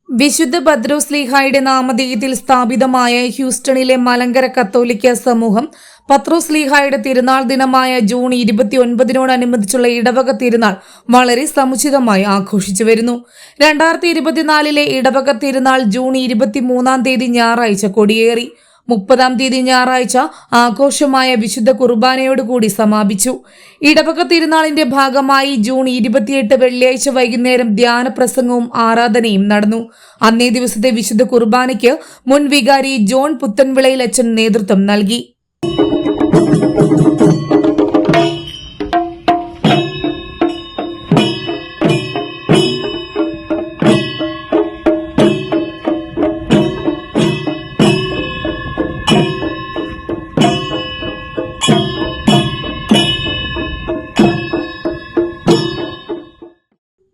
വിശുദ്ധ പത്രോസ്ലീഹായുടെ നാമധേയത്തിൽ സ്ഥാപിതമായ ഹ്യൂസ്റ്റണിലെ മലങ്കര കത്തോലിക്ക സമൂഹം പത്രോസ്ലീഹായുടെ തിരുനാൾ ദിനമായ ജൂൺ 29-നോടനുബന്ധിച്ചുള്ള ഇടവക തിരുനാൾ വളരെ സമുചിതമായി ആഘോഷിച്ചു വരുന്നു. 2024 ഇടവക തിരുനാൾ ജൂൺ 23 ഞായറാഴ്ച കൊടിയേറി. 30 ഞായറാഴ്ച ആഘോഷമായ വിശുദ്ധ കുർബാനയോടുകൂടി സമാപിച്ചു. ഇടവക തിരുനാളിന്റെ ഭാഗമായി ജൂൺ 28 വെള്ളിയാഴ്ച വൈകുന്നേരം ധ്യാന പ്രസംഗവും ആരാധനയും നടന്നു. അന്നേ ദിവസത്തെ വിശുദ്ധ കുർബാനയ്ക്ക് മുൻ വികാരി ജോൺ പുത്തൻവിളയിൽ അച്ഛൻ നേതൃത്വം നൽകി.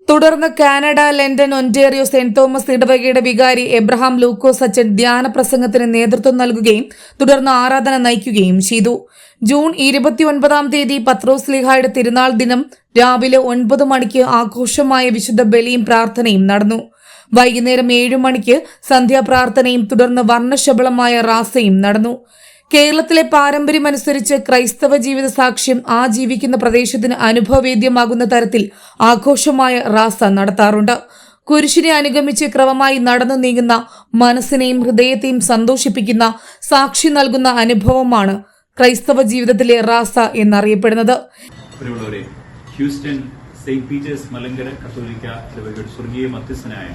തുടർന്ന് Canada, London, Ontario saint Thomas ഇടവകയുടെ വികാരി എബ്രഹാം ലൂക്കോസ് അച്ഛൻ ധ്യാന പ്രസംഗത്തിന് നേതൃത്വം നൽകുകയും തുടർന്ന് ആരാധന നയിക്കുകയും ചെയ്തു. ജൂൺ 29 പത്രോസ്ലീഹായുടെ തിരുനാൾ ദിനം രാവിലെ 9 മണിക്ക് ആഘോഷമായ വിശുദ്ധ ബലിയും പ്രാർത്ഥനയും നടന്നു. വൈകുന്നേരം 7 മണിക്ക് സന്ധ്യാപ്രാർത്ഥനയും തുടർന്ന് വർണ്ണശബളമായ റാസയും നടന്നു. കേരളത്തിലെ പാരമ്പര്യമനുസരിച്ച് ക്രൈസ്തവ ജീവിത സാക്ഷ്യം ആ ജീവിക്കുന്ന പ്രദേശത്തിന് അനുഭവവേദ്യമാകുന്ന തരത്തിൽ ആഘോഷമായ റാസ നടത്താറുണ്ട്. കുരിശിനെ അനുഗമിച്ച് ക്രമമായി നടന്നു നീങ്ങുന്ന മനസ്സിനെയും ഹൃദയത്തെയും സന്തോഷിപ്പിക്കുന്ന സാക്ഷി നൽകുന്ന അനുഭവമാണ് ക്രൈസ്തവ ജീവിതത്തിലെ റാസ എന്നറിയപ്പെടുന്നത്. ഹ്യൂസ്റ്റൺ സെയിന്റ് പീറ്റേഴ്സ് മലങ്കര കത്തോലിക്ക ഇടവകയുടെ സ്വർഗീയ മധ്യസ്ഥനായ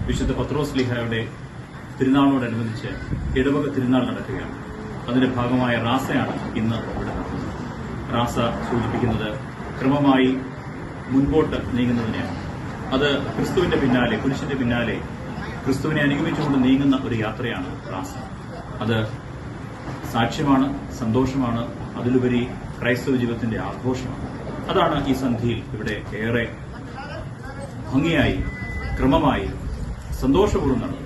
വിശുദ്ധ പത്രോസ്ലീഹായുടെ തിരുനാളിനോടനുബന്ധിച്ച് ഇടവക തിരുനാൾ നടക്കുകയാണ്. അതിന്റെ ഭാഗമായ റാസയാണ് ഇന്ന് ഇവിടെ നടക്കുന്നത്. റാസ സൂചിപ്പിക്കുന്നത് ക്രമമായി മുൻപോട്ട് നീങ്ങുന്നതിനെയാണ്. അത് ക്രിസ്തുവിന്റെ പിന്നാലെ, കുരിശിന്റെ പിന്നാലെ ക്രിസ്തുവിനെ അനുഗമിച്ചുകൊണ്ട് നീങ്ങുന്ന ഒരു യാത്രയാണ് റാസ. അത് സാക്ഷ്യമാണ്, സന്തോഷമാണ്, അതിലുപരി ക്രൈസ്തവ ജീവിതത്തിന്റെ ആഘോഷമാണ്. അതാണ് ഈ സന്ധിയിൽ ഇവിടെ ഏറെ ഭംഗിയായി, ക്രമമായി, സന്തോഷപൂർവ്വം നടന്നത്.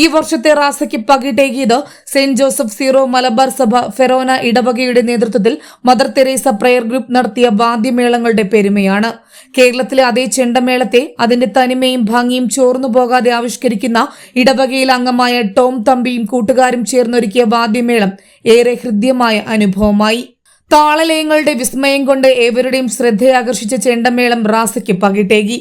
ഈ വർഷത്തെ റാസയ്ക്ക് പകിട്ടേകിയത് സെന്റ് ജോസഫ് സീറോ മലബാർ സഭ ഫെറോന ഇടവകയുടെ നേതൃത്വത്തിൽ മദർ തെരേസ പ്രയർ ഗ്രൂപ്പ് നടത്തിയ വാദ്യമേളങ്ങളുടെ പെരുമയാണ്. കേരളത്തിലെ അതേ ചെണ്ടമേളത്തെ അതിന്റെ തനിമയും ഭംഗിയും ചോർന്നു പോകാതെ ആവിഷ്കരിക്കുന്ന ഇടവകയിൽ അംഗമായ ടോം തമ്പിയും കൂട്ടുകാരും ചേർന്നൊരുക്കിയ വാദ്യമേളം ഏറെ ഹൃദ്യമായ അനുഭവമായി. താളലയങ്ങളുടെ വിസ്മയം കൊണ്ട് ഏവരുടെയും ശ്രദ്ധയാകർഷിച്ച ചെണ്ടമേളം റാസയ്ക്ക് പകിട്ടേകി.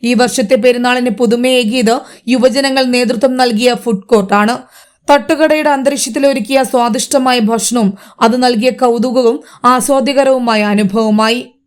ഈ വർഷത്തെ പെരുന്നാളിന് പുതുമയേകിയത് യുവജനങ്ങൾ നേതൃത്വം നൽകിയ ഫുഡ് കോർട്ടാണ്. തട്ടുകടയുടെ അന്തരീക്ഷത്തിൽ ഒരുക്കിയ സ്വാദിഷ്ടമായ ഭക്ഷണവും അത് നൽകിയ കൗതുകവും ആസ്വാദ്യകരവുമായ അനുഭവമായി.